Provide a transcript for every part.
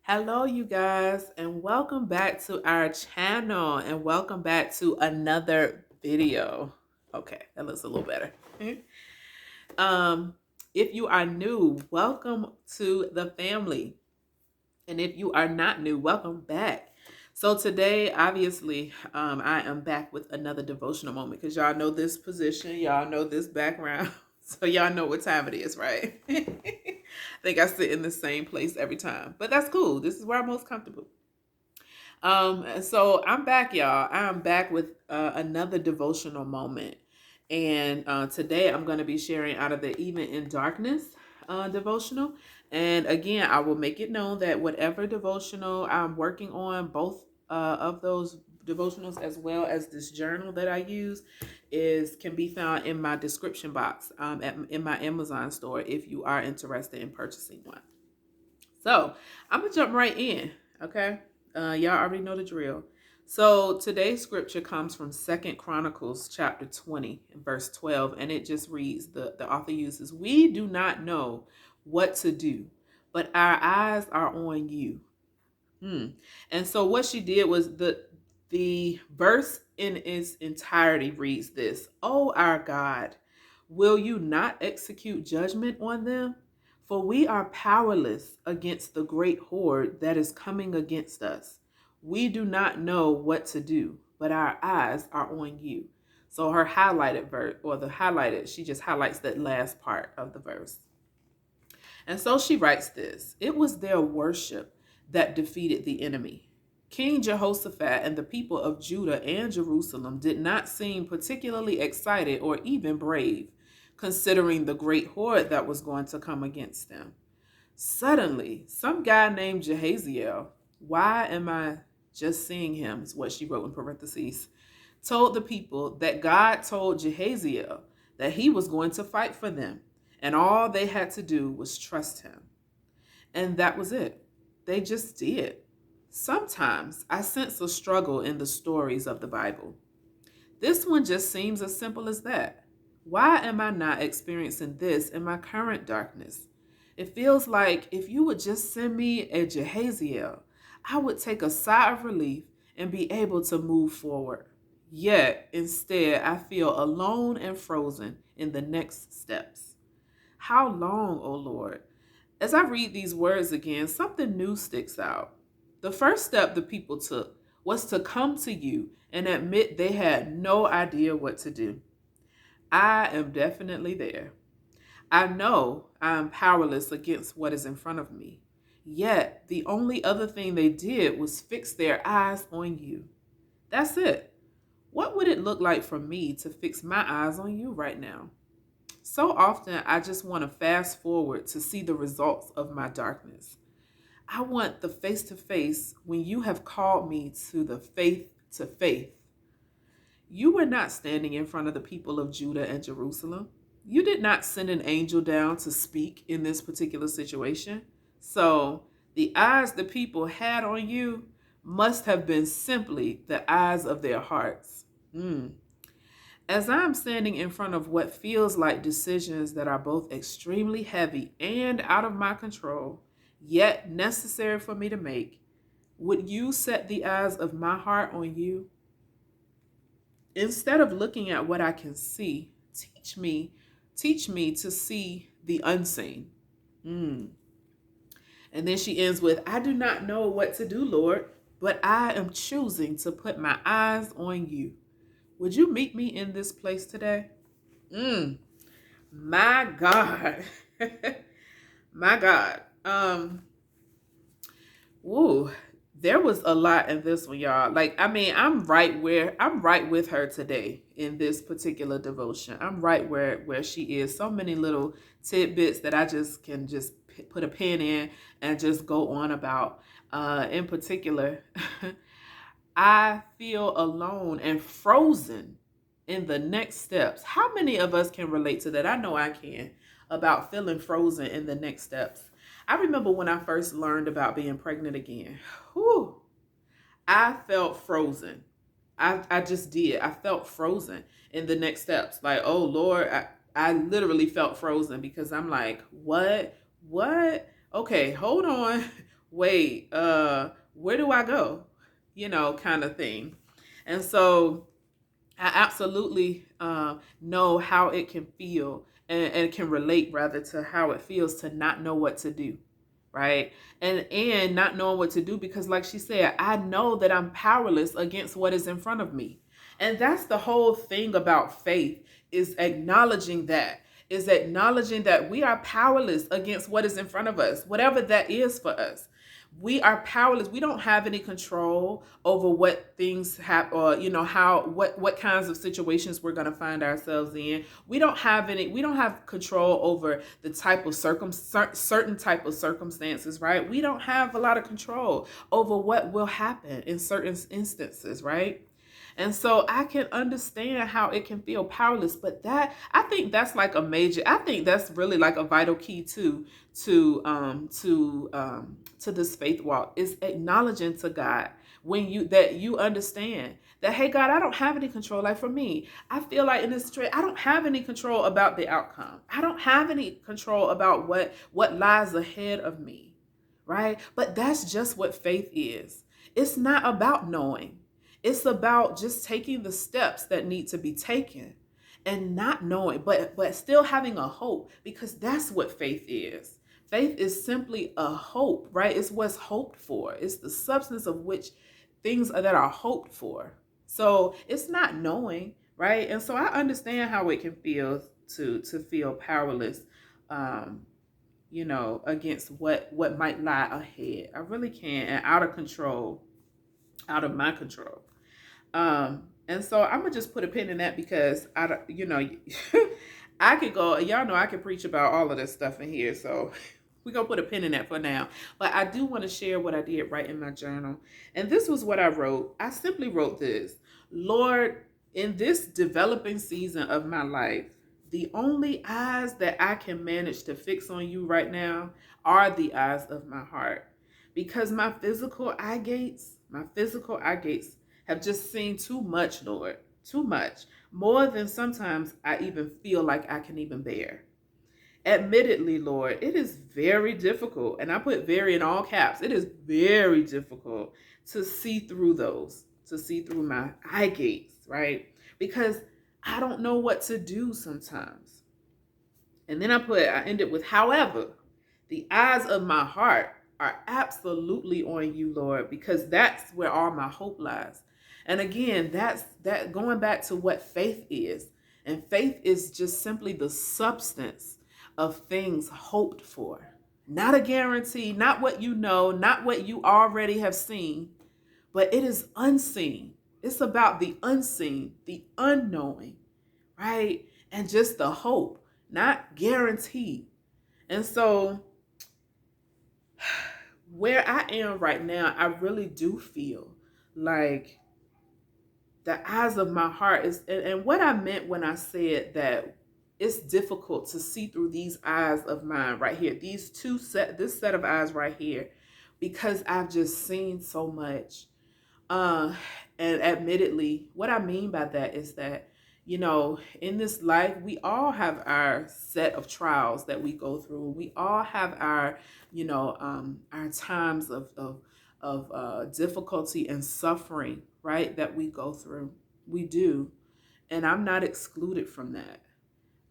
Hello, you guys, and welcome back to our channel and welcome back to another video. Okay, that looks a little better. um, if you are new, welcome to the family. And if you are not new, welcome back. So today, obviously, I am back with another devotional moment because y'all know this position, y'all know this background, so y'all know what time it is, right? I think I sit in the same place every time, but that's cool. This is where I'm most comfortable. So I'm back, y'all. I'm back with another devotional moment, and today I'm going to be sharing out of the Even in Darkness devotional. And again, I will make it known that whatever devotional I'm working on, both of those devotionals as well as this journal that I use, is can be found in my description box in my Amazon store if you are interested in purchasing one. So I'm gonna jump right in. Okay, y'all already know the drill. So today's scripture comes from Second Chronicles chapter 20 and verse 12, and it just reads, the author uses, "We do not know what to do, but our eyes are on you." And so what she did was the verse in its entirety reads this: "Oh our God, will you not execute judgment on them? For we are powerless against the great horde that is coming against us. We do not know what to do, but our eyes are on you." So her highlighted verse, or the highlighted, she just highlights that last part of the verse. And so she writes this: "It was their worship that defeated the enemy. King Jehoshaphat and the people of Judah and Jerusalem did not seem particularly excited or even brave, considering the great horde that was going to come against them. Suddenly, some guy named Jehaziel, why am I just seeing him, is what she wrote in parentheses, told the people that God told Jehaziel that he was going to fight for them, and all they had to do was trust him. And that was it. They just did. Sometimes I sense a struggle in the stories of the Bible. This one just seems as simple as that. Why am I not experiencing this in my current darkness? It feels like if you would just send me a Jehaziel, I would take a sigh of relief and be able to move forward. Yet, instead, I feel alone and frozen in the next steps. How long, O Lord? As I read these words again, something new sticks out. The first step the people took was to come to you and admit they had no idea what to do. I am definitely there. I know I am powerless against what is in front of me. Yet, the only other thing they did was fix their eyes on you. That's it. What would it look like for me to fix my eyes on you right now? So often, I just want to fast forward to see the results of my darkness. I want the face to face when you have called me to the faith to faith. You were not standing in front of the people of Judah and Jerusalem. You did not send an angel down to speak in this particular situation. So the eyes the people had on you must have been simply the eyes of their hearts. As I'm standing in front of what feels like decisions that are both extremely heavy and out of my control, yet necessary for me to make, would you set the eyes of my heart on you? Instead of looking at what I can see, teach me to see the unseen. Mm. And then she ends with, I do not know what to do, Lord, but I am choosing to put my eyes on you. Would you meet me in this place today? My God. My God. Woo. There was a lot in this one, y'all. Like, I mean, I'm right with her today in this particular devotion. I'm right where she is. So many little tidbits that I just can just put a pin in and just go on about. In particular, I feel alone and frozen in the next steps. How many of us can relate to that? I know I can, about feeling frozen in the next steps. I remember when I first learned about being pregnant again. Whew, I felt frozen. I just did. I felt frozen in the next steps. Like, oh Lord, I literally felt frozen because I'm like, what? Okay, hold on. wait, where do I go? Kind of thing. And so I absolutely know how it can feel, and can relate rather to how it feels to not know what to do, right? And not knowing what to do, because like she said, I know that I'm powerless against what is in front of me. And that's the whole thing about faith, is acknowledging that we are powerless against what is in front of us, whatever that is for us. We are powerless. We don't have any control over what things have, or how what kinds of situations we're going to find ourselves in. We don't have control over the type of certain type of circumstances, right? We don't have a lot of control over what will happen in certain instances, right? And so I can understand how it can feel powerless, but I think that's like I think that's really like a vital key to this faith walk, is acknowledging to God, when you understand that, hey God, I don't have any control. Like for me, I feel like in this trade, I don't have any control about the outcome. I don't have any control about what lies ahead of me, right? But that's just what faith is. It's not about knowing. It's about just taking the steps that need to be taken, and not knowing, but still having a hope, because that's what faith is. Faith is simply a hope, right? It's what's hoped for. It's the substance of which things that are hoped for. So it's not knowing, right? And so I understand how it can feel to feel powerless, um, against what might lie ahead. I really can, and out of control, out of my control. And so I'm gonna just put a pin in that, because I don't, I could go, y'all know I could preach about all of this stuff in here. So we're gonna put a pin in that for now. But I do want to share what I did write in my journal. And this was what I wrote. I simply wrote this: Lord, in this developing season of my life, the only eyes that I can manage to fix on you right now are the eyes of my heart. Because my physical eye gates have just seen too much, Lord. Too much. More than sometimes I even feel like I can even bear. Admittedly, Lord, it is very difficult, and I put very in all caps. It is very difficult to see through to see through my eye gates, right? Because I don't know what to do sometimes. And then I ended with, however, the eyes of my heart are absolutely on you, Lord, because that's where all my hope lies. And again, that's that going back to what faith is. And faith is just simply the substance of things hoped for. Not a guarantee, not what you know, not what you already have seen, but it is unseen. It's about the unseen, the unknowing, right? And just the hope, not guaranteed. And so where I am right now, I really do feel like the eyes of my heart is, and what I meant when I said that it's difficult to see through these eyes of mine right here, this set of eyes right here, because I've just seen so much. Uh, and admittedly, what I mean by that is that, in this life, we all have our set of trials that we go through. We all have our times of difficulty and suffering, right? That we go through. We do. And I'm not excluded from that.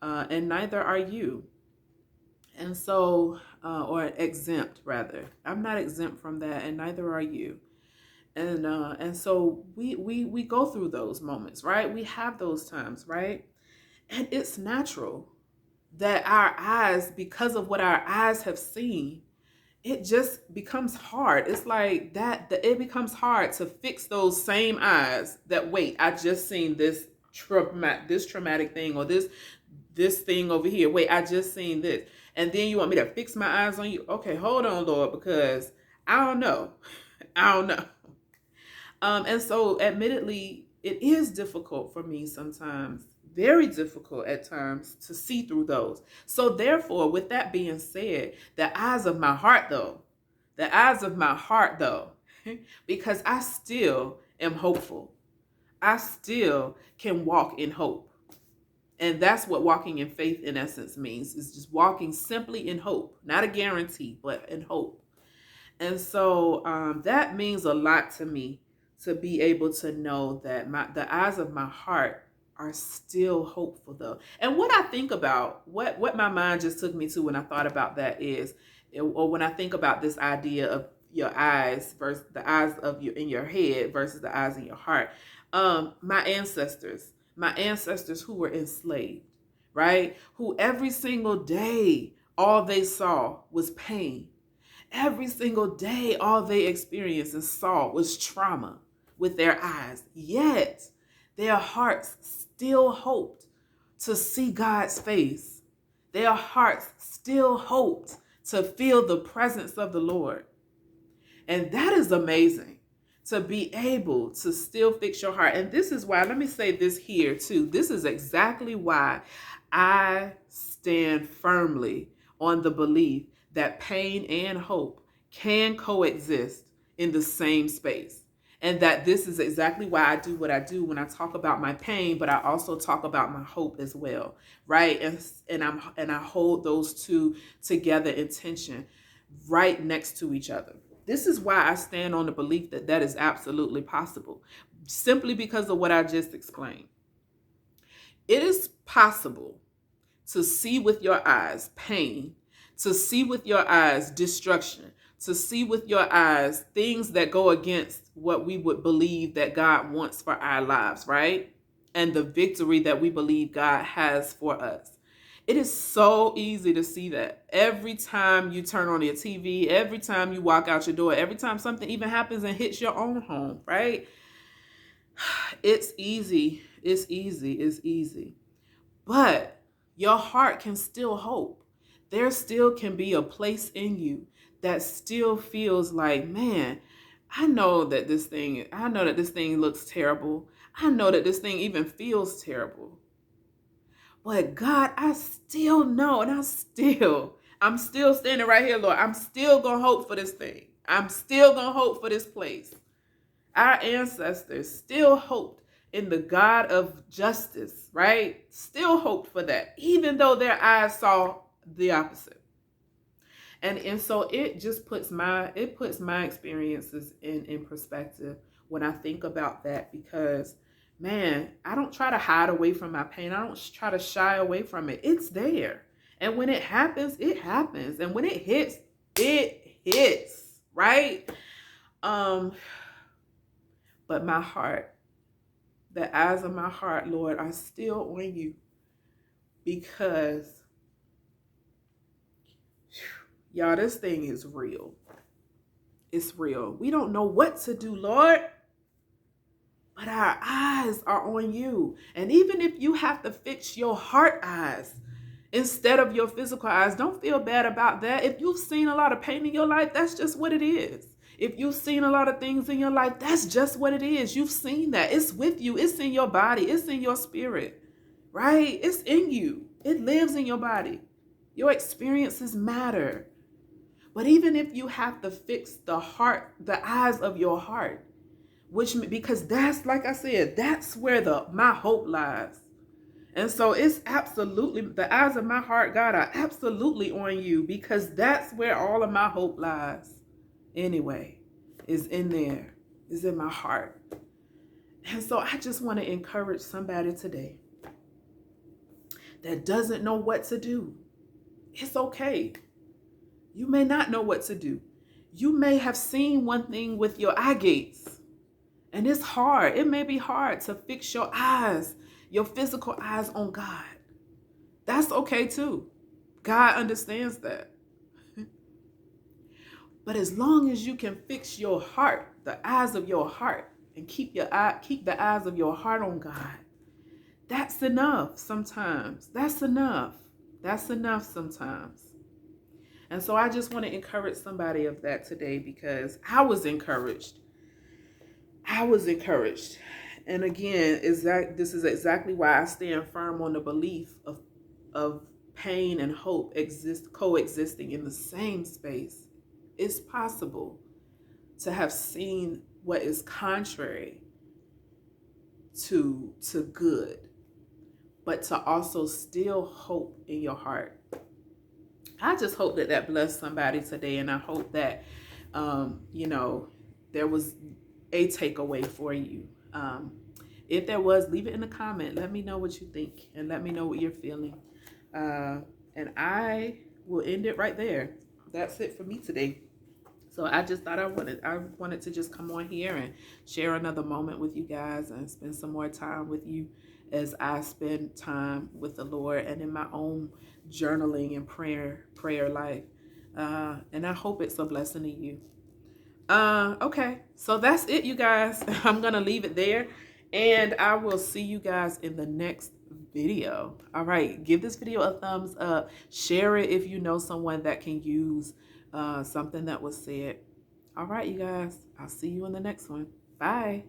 And neither are you. And so, or exempt rather. I'm not exempt from that, and neither are you. And so we go through those moments, right? We have those times, right? And it's natural that our eyes, because of what our eyes have seen, it just becomes hard. It's like it becomes hard to fix those same eyes that, wait, I just seen this traumatic thing, or this thing over here. Wait, I just seen this. And then you want me to fix my eyes on you? Okay, hold on, Lord, because I don't know. I don't know. And so, admittedly, it is difficult for me sometimes, very difficult at times, to see through those. So, therefore, with that being said, the eyes of my heart, because I still am hopeful, I still can walk in hope. And that's what walking in faith, in essence, means, is just walking simply in hope, not a guarantee, but in hope. And so that means a lot to me, to be able to know that the eyes of my heart are still hopeful though. And what I think about, what my mind just took me to when I thought about that is, or when I think about this idea of your eyes versus the eyes of you in your head versus the eyes in your heart. My ancestors who were enslaved, right? Who every single day all they saw was pain. Every single day, all they experienced and saw was trauma with their eyes. Yet, their hearts still hoped to see God's face. Their hearts still hoped to feel the presence of the Lord. And that is amazing, to be able to still fix your heart. And this is why, let me say this here too. This is exactly why I stand firmly on the belief that pain and hope can coexist in the same space. And that this is exactly why I do what I do when I talk about my pain, but I also talk about my hope as well, right? And I hold those two together in tension, right next to each other. This is why I stand on the belief that that is absolutely possible, simply because of what I just explained. It is possible to see with your eyes pain, to see with your eyes destruction, to see with your eyes things that go against what we would believe that God wants for our lives, right? And the victory that we believe God has for us. It is so easy to see that every time you turn on your TV, every time you walk out your door, every time something even happens and hits your own home, right? It's easy. It's easy. It's easy. But your heart can still hope. There still can be a place in you that still feels like, man, I know that this thing looks terrible. I know that this thing even feels terrible. But God, I still know, and I'm still standing right here, Lord. I'm still going to hope for this thing. I'm still going to hope for this place. Our ancestors still hoped in the God of justice, right? Still hoped for that, even though their eyes saw the opposite. And so it just puts my experiences in perspective when I think about that, because man, I don't try to hide away from my pain. I don't try to shy away from it. It's there. And when it happens, it happens. And when it hits, right? But my heart, the eyes of my heart, Lord, are still on you, because y'all, this thing is real. It's real. We don't know what to do, Lord, but our eyes are on you. And even if you have to fix your heart eyes instead of your physical eyes, don't feel bad about that. If you've seen a lot of pain in your life, that's just what it is. If you've seen a lot of things in your life, that's just what it is. You've seen that. It's with you. It's in your body. It's in your spirit, right? It's in you. It lives in your body. Your experiences matter. But even if you have to fix the heart, the eyes of your heart, because that's, like I said, that's where my hope lies. And so it's absolutely, the eyes of my heart, God, are absolutely on you, because that's where all of my hope lies. Anyway, is in there, is in my heart. And so I just want to encourage somebody today that doesn't know what to do. It's okay. You may not know what to do. You may have seen one thing with your eye gates, and it's hard. It may be hard to fix your eyes, your physical eyes on God. That's okay too. God understands that. But as long as you can fix your heart, the eyes of your heart, and keep the eyes of your heart on God, that's enough sometimes. That's enough. That's enough sometimes. And so I just want to encourage somebody of that today, because I was encouraged. And again, this is exactly why I stand firm on the belief of pain and hope coexisting in the same space. It's possible to have seen what is contrary to good, but to also still hope in your heart. I just hope that blessed somebody today, and I hope that you know, there was a takeaway for you. If there was, leave it in the comment. Let me know what you think and let me know what you're feeling. Uh, and I will end it right there. That's it for me today. So I just thought I wanted to just come on here and share another moment with you guys and spend some more time with you as I spend time with the Lord and in my own journaling and prayer life. And I hope it's a blessing to you. Okay, so that's it, you guys. I'm gonna leave it there, and I will see you guys in the next video. All right, give this video a thumbs up, share it if you know someone that can use something that was said. All right, you guys, I'll see you in the next one. Bye.